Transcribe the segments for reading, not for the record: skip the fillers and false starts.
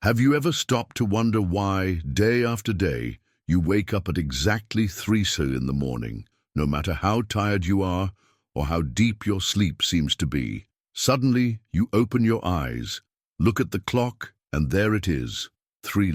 Have you ever stopped to wonder why, day after day, you wake up at exactly 3 in the morning, no matter how tired you are or how deep your sleep seems to be? Suddenly, you open your eyes, look at the clock, and there it is, 3.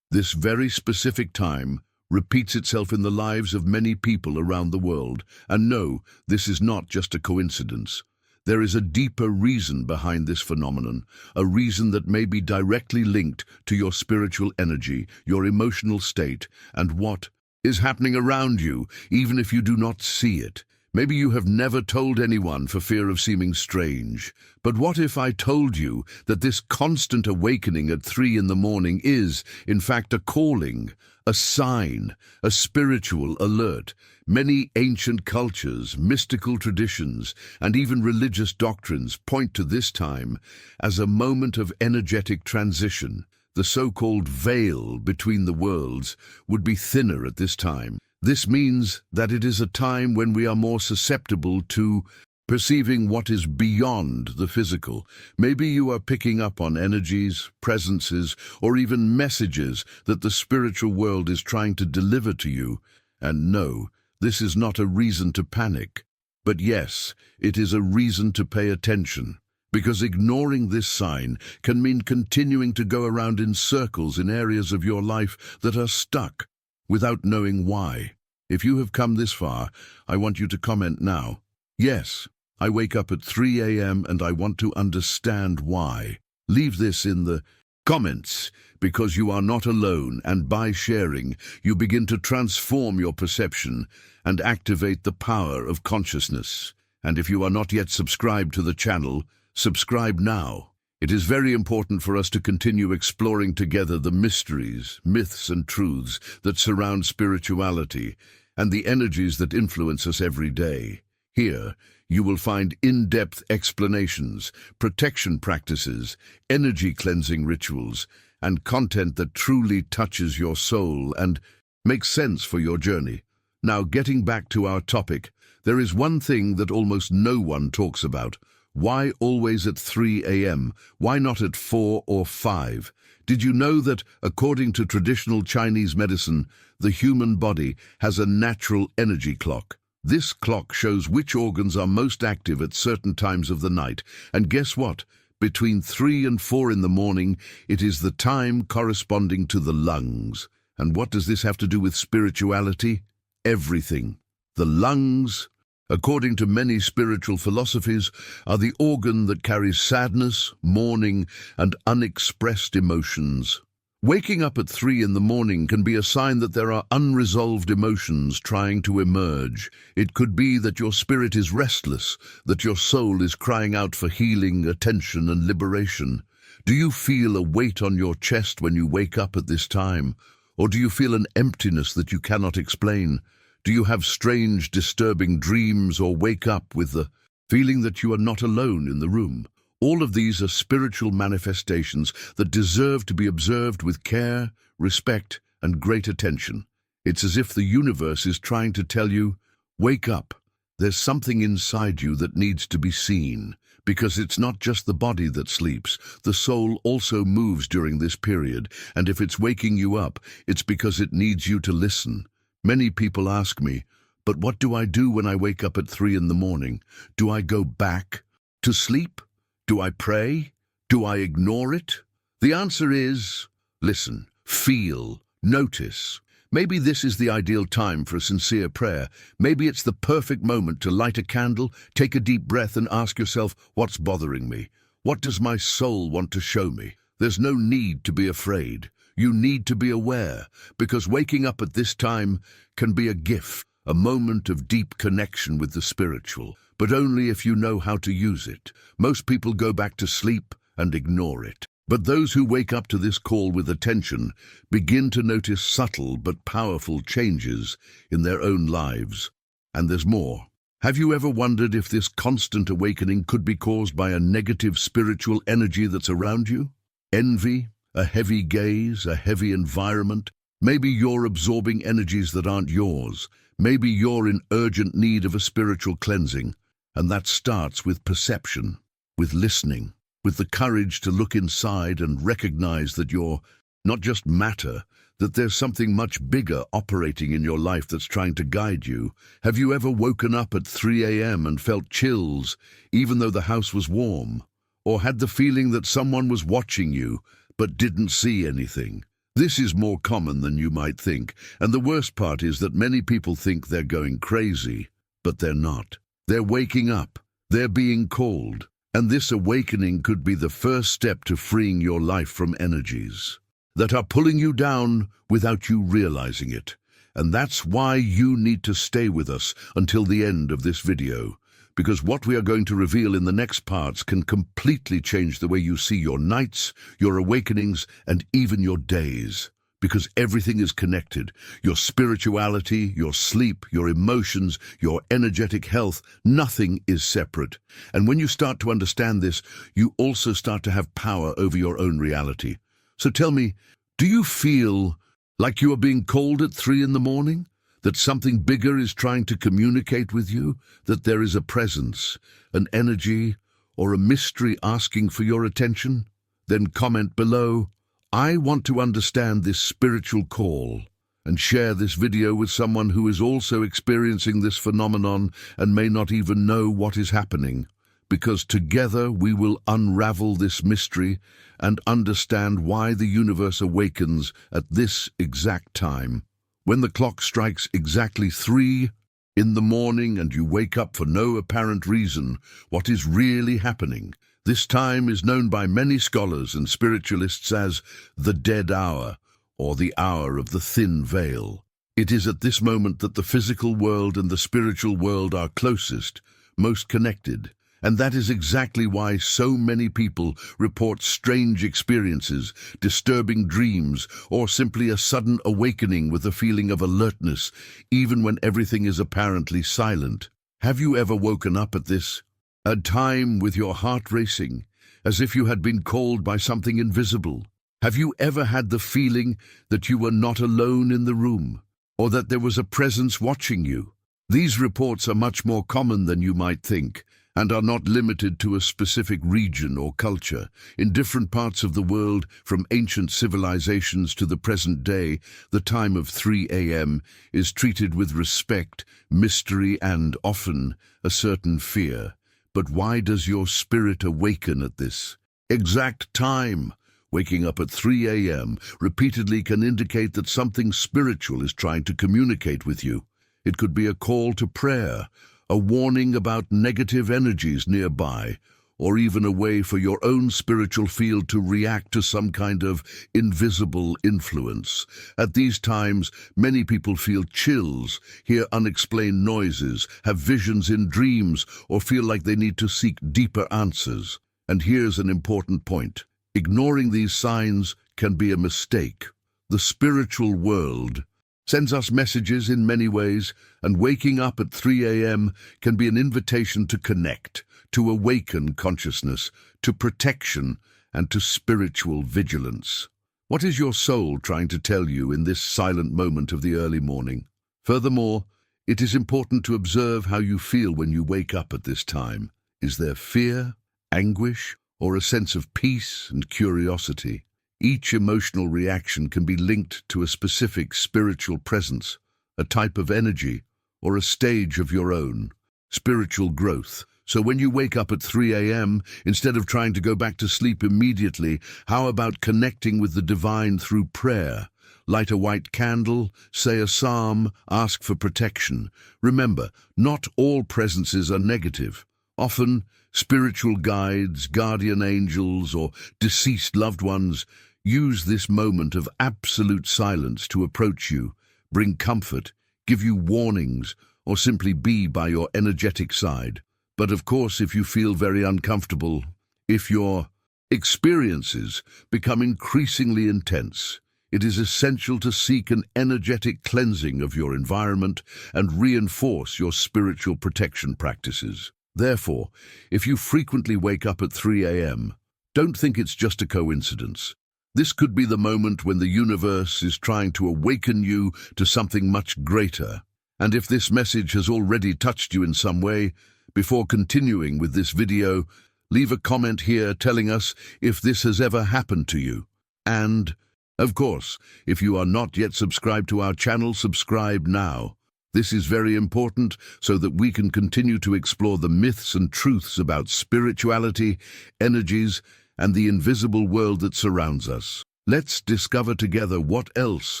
This very specific time repeats itself in the lives of many people around the world. And no, this is not just a coincidence. There is a deeper reason behind this phenomenon, a reason that may be directly linked to your spiritual energy, your emotional state, and what is happening around you, even if you do not see it. Maybe you have never told anyone for fear of seeming strange. But what if I told you that this constant awakening at 3 in the morning is, in fact, a calling, a sign, a spiritual alert? Many ancient cultures, mystical traditions, and even religious doctrines point to this time as a moment of energetic transition. The so-called veil between the worlds would be thinner at this time. This means that it is a time when we are more susceptible to perceiving what is beyond the physical. Maybe you are picking up on energies, presences, or even messages that the spiritual world is trying to deliver to you. And no, this is not a reason to panic. But yes, it is a reason to pay attention. Because ignoring this sign can mean continuing to go around in circles in areas of your life that are stuck, without knowing why. If you have come this far, I want you to comment now. Yes, I wake up at 3 a.m. and I want to understand why. Leave this in the comments, because you are not alone, and by sharing, you begin to transform your perception and activate the power of consciousness. And if you are not yet subscribed to the channel, subscribe now. It is very important for us to continue exploring together the mysteries, myths, and truths that surround spirituality and the energies that influence us every day. Here, you will find in-depth explanations, protection practices, energy cleansing rituals, and content that truly touches your soul and makes sense for your journey. Now, getting back to our topic, there is one thing that almost no one talks about. Why always at 3 a.m.? Why not at 4 or 5? Did you know that, according to traditional Chinese medicine, the human body has a natural energy clock? This clock shows which organs are most active at certain times of the night. And guess what? Between 3 and 4 in the morning, it is the time corresponding to the lungs. And what does this have to do with spirituality? Everything. The lungs, according to many spiritual philosophies, are the organ that carries sadness, mourning, and unexpressed emotions. Waking up at 3 in the morning can be a sign that there are unresolved emotions trying to emerge. It could be that your spirit is restless, that your soul is crying out for healing, attention, and liberation. Do you feel a weight on your chest when you wake up at this time? Or do you feel an emptiness that you cannot explain? Do you have strange, disturbing dreams or wake up with the feeling that you are not alone in the room? All of these are spiritual manifestations that deserve to be observed with care, respect, and great attention. It's as if the universe is trying to tell you, wake up. There's something inside you that needs to be seen. Because it's not just the body that sleeps, the soul also moves during this period, and if it's waking you up, it's because it needs you to listen. Many people ask me, but what do I do when I wake up at 3 in the morning? Do I go back to sleep? Do I pray? Do I ignore it? The answer is, listen, feel, notice. Maybe this is the ideal time for a sincere prayer. Maybe it's the perfect moment to light a candle, take a deep breath, and ask yourself, what's bothering me? What does my soul want to show me? There's no need to be afraid. You need to be aware, because waking up at this time can be a gift, a moment of deep connection with the spiritual, but only if you know how to use it. Most people go back to sleep and ignore it. But those who wake up to this call with attention begin to notice subtle but powerful changes in their own lives. And there's more. Have you ever wondered if this constant awakening could be caused by a negative spiritual energy that's around you? Envy? A heavy gaze, a heavy environment? Maybe you're absorbing energies that aren't yours. Maybe you're in urgent need of a spiritual cleansing. And that starts with perception, with listening. with the courage to look inside and recognize that you're not just matter, that there's something much bigger operating in your life that's trying to guide you. Have you ever woken up at 3 a.m. and felt chills, even though the house was warm? Or had the feeling that someone was watching you, but didn't see anything? This is more common than you might think, and the worst part is that many people think they're going crazy, but they're not. They're waking up. They're being called. And this awakening could be the first step to freeing your life from energies that are pulling you down without you realizing it. And that's why you need to stay with us until the end of this video, because what we are going to reveal in the next parts can completely change the way you see your nights, your awakenings, and even your days. Because everything is connected. Your spirituality, your sleep, your emotions, your energetic health, nothing is separate. And when you start to understand this, you also start to have power over your own reality. So tell me, do you feel like you are being called at 3 in the morning? That something bigger is trying to communicate with you? That there is a presence, an energy, or a mystery asking for your attention? Then comment below, "I want to understand this spiritual call," and share this video with someone who is also experiencing this phenomenon and may not even know what is happening. Because together we will unravel this mystery and understand why the universe awakens at this exact time. When the clock strikes exactly 3 in the morning and you wake up for no apparent reason, what is really happening? This time is known by many scholars and spiritualists as the dead hour, or the hour of the thin veil. It is at this moment that the physical world and the spiritual world are closest, most connected. And that is exactly why so many people report strange experiences, disturbing dreams, or simply a sudden awakening with a feeling of alertness, even when everything is apparently silent. Have you ever woken up at this? A time with your heart racing, as if you had been called by something invisible? Have you ever had the feeling that you were not alone in the room, or that there was a presence watching you? These reports are much more common than you might think, and are not limited to a specific region or culture. In different parts of the world, from ancient civilizations to the present day, the time of 3 a.m. is treated with respect, mystery, and often a certain fear. But why does your spirit awaken at this exact time? Waking up at 3 a.m. repeatedly can indicate that something spiritual is trying to communicate with you. It could be a call to prayer, a warning about negative energies nearby, or even a way for your own spiritual field to react to some kind of invisible influence. At these times, many people feel chills, hear unexplained noises, have visions in dreams, or feel like they need to seek deeper answers. And here's an important point. Ignoring these signs can be a mistake. The spiritual world sends us messages in many ways, and waking up at 3 a.m. can be an invitation to connect, to awaken consciousness, to protection, and to spiritual vigilance. What is your soul trying to tell you in this silent moment of the early morning? Furthermore, it is important to observe how you feel when you wake up at this time. Is there fear, anguish, or a sense of peace and curiosity? Each emotional reaction can be linked to a specific spiritual presence, a type of energy, or a stage of your own spiritual growth. So when you wake up at 3 a.m., instead of trying to go back to sleep immediately, how about connecting with the divine through prayer? Light a white candle, say a psalm, ask for protection. Remember, not all presences are negative. Often, spiritual guides, guardian angels, or deceased loved ones use this moment of absolute silence to approach you, bring comfort, give you warnings, or simply be by your energetic side. But of course, if you feel very uncomfortable, if your experiences become increasingly intense, it is essential to seek an energetic cleansing of your environment and reinforce your spiritual protection practices. Therefore, if you frequently wake up at 3 a.m., don't think it's just a coincidence. This could be the moment when the universe is trying to awaken you to something much greater. And if this message has already touched you in some way, before continuing with this video, Leave a comment here telling us if this has ever happened to you. And, of course, if you are not yet subscribed to our channel, subscribe now. This is very important so that we can continue to explore the myths and truths about spirituality, energies, and the invisible world that surrounds us. Let's discover together what else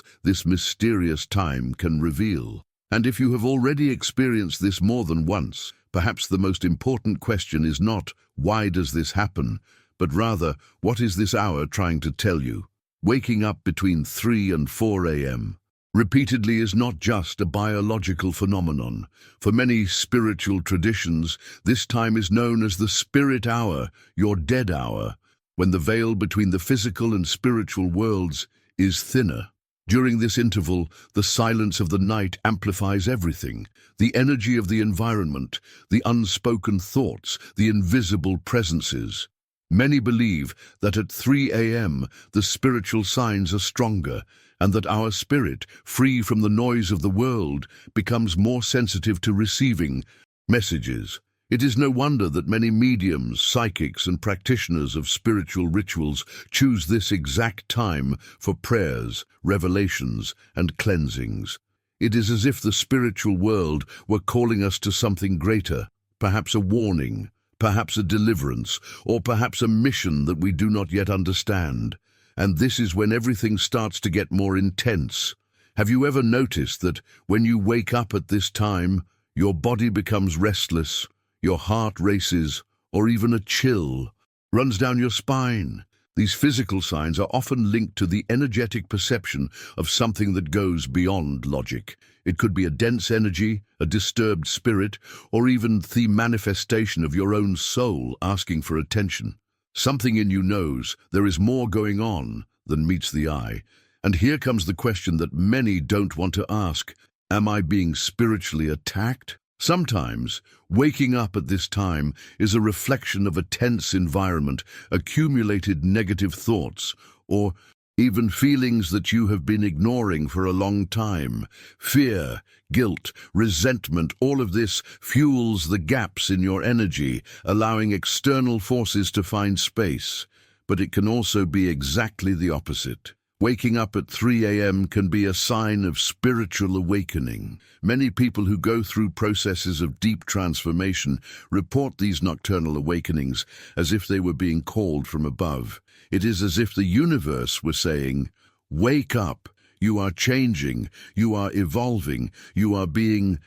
this mysterious time can reveal. And if you have already experienced this more than once, perhaps the most important question is not, why does this happen, but rather, what is this hour trying to tell you? Waking up between 3 and 4 a.m. repeatedly is not just a biological phenomenon. For many spiritual traditions, this time is known as the spirit hour, your dead hour, when the veil between the physical and spiritual worlds is thinner. During this interval, the silence of the night amplifies everything: the energy of the environment, the unspoken thoughts, the invisible presences. Many believe that at 3 a.m. the spiritual signs are stronger, and that our spirit, free from the noise of the world, becomes more sensitive to receiving messages. It is no wonder that many mediums, psychics, and practitioners of spiritual rituals choose this exact time for prayers, revelations, and cleansings. It is as if the spiritual world were calling us to something greater, perhaps a warning, perhaps a deliverance, or perhaps a mission that we do not yet understand. And this is when everything starts to get more intense. Have you ever noticed that when you wake up at this time, your body becomes restless, your heart races, or even a chill runs down your spine? These physical signs are often linked to the energetic perception of something that goes beyond logic. It could be a dense energy, a disturbed spirit, or even the manifestation of your own soul asking for attention. Something in you knows there is more going on than meets the eye. And here comes the question that many don't want to ask: am I being spiritually attacked? Sometimes, waking up at this time is a reflection of a tense environment, accumulated negative thoughts, or even feelings that you have been ignoring for a long time. Fear, guilt, resentment, all of this fuels the gaps in your energy, allowing external forces to find space. But it can also be exactly the opposite. Waking up at 3 a.m. can be a sign of spiritual awakening. Many people who go through processes of deep transformation report these nocturnal awakenings as if they were being called from above. It is as if the universe were saying, "Wake up, you are changing, you are evolving, you are being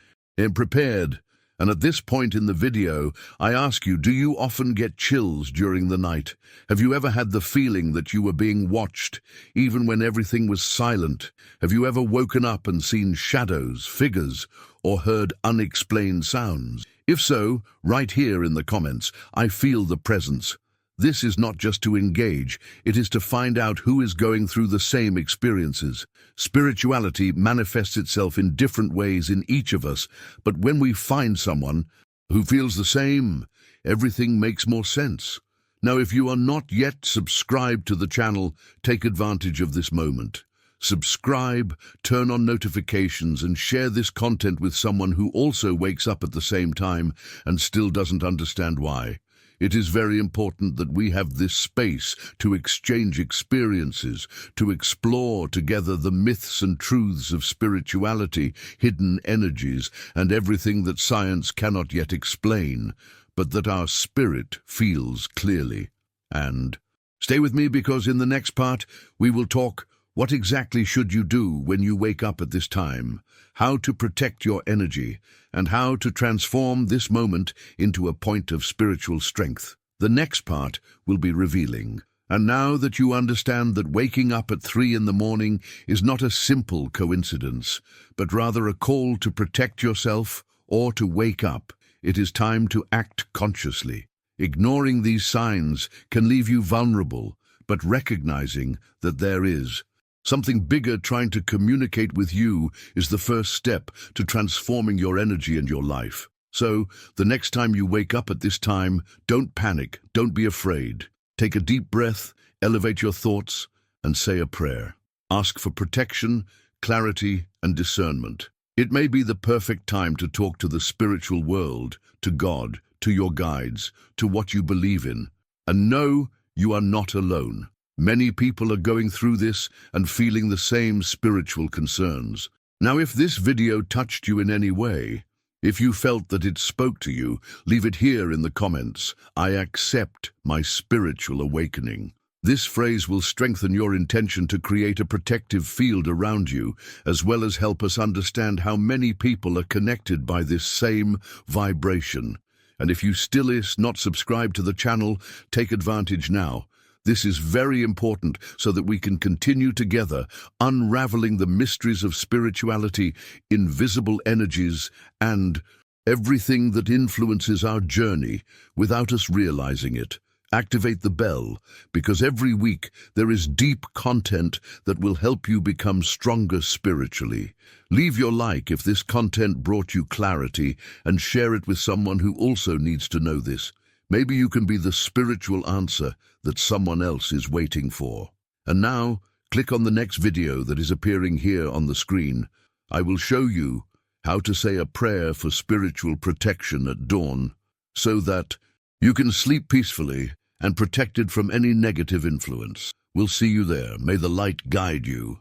prepared." And at this point in the video, I ask you, do you often get chills during the night? Have you ever had the feeling that you were being watched, even when everything was silent? Have you ever woken up and seen shadows, figures, or heard unexplained sounds? If so, write here in the comments, "I feel the presence." This is not just to engage, it is to find out who is going through the same experiences. Spirituality manifests itself in different ways in each of us, but when we find someone who feels the same, everything makes more sense. Now, if you are not yet subscribed to the channel, take advantage of this moment. Subscribe, turn on notifications, and share this content with someone who also wakes up at the same time and still doesn't understand why. It is very important that we have this space to exchange experiences, to explore together the myths and truths of spirituality, hidden energies, and everything that science cannot yet explain, but that our spirit feels clearly. And stay with me, because in the next part we will talk: what exactly should you do when you wake up at this time, how to protect your energy, and how to transform this moment into a point of spiritual strength. The next part will be revealing. And now that you understand that waking up at 3 in the morning is not a simple coincidence, but rather a call to protect yourself or to wake up, it is time to act consciously. Ignoring these signs can leave you vulnerable, but recognizing that there is something bigger trying to communicate with you is the first step to transforming your energy and your life. So, the next time you wake up at this time, don't panic, don't be afraid. Take a deep breath, elevate your thoughts, and say a prayer. Ask for protection, clarity, and discernment. It may be the perfect time to talk to the spiritual world, to God, to your guides, to what you believe in. And know you are not alone. Many people are going through this and feeling the same spiritual concerns. Now, if this video touched you in any way, if you felt that it spoke to you, leave it here in the comments. I accept my spiritual awakening. This phrase will strengthen your intention to create a protective field around you, as well as help us understand how many people are connected by this same vibration. And if you still is not subscribed to the channel, take advantage now. This is very important so that we can continue together, unraveling the mysteries of spirituality, invisible energies, and everything that influences our journey without us realizing it. Activate the bell, because every week there is deep content that will help you become stronger spiritually. Leave your like if this content brought you clarity, and share it with someone who also needs to know this. Maybe you can be the spiritual answer that someone else is waiting for. And now, click on the next video that is appearing here on the screen. I will show you how to say a prayer for spiritual protection at dawn, so that you can sleep peacefully and protected from any negative influence. We'll see you there. May the light guide you.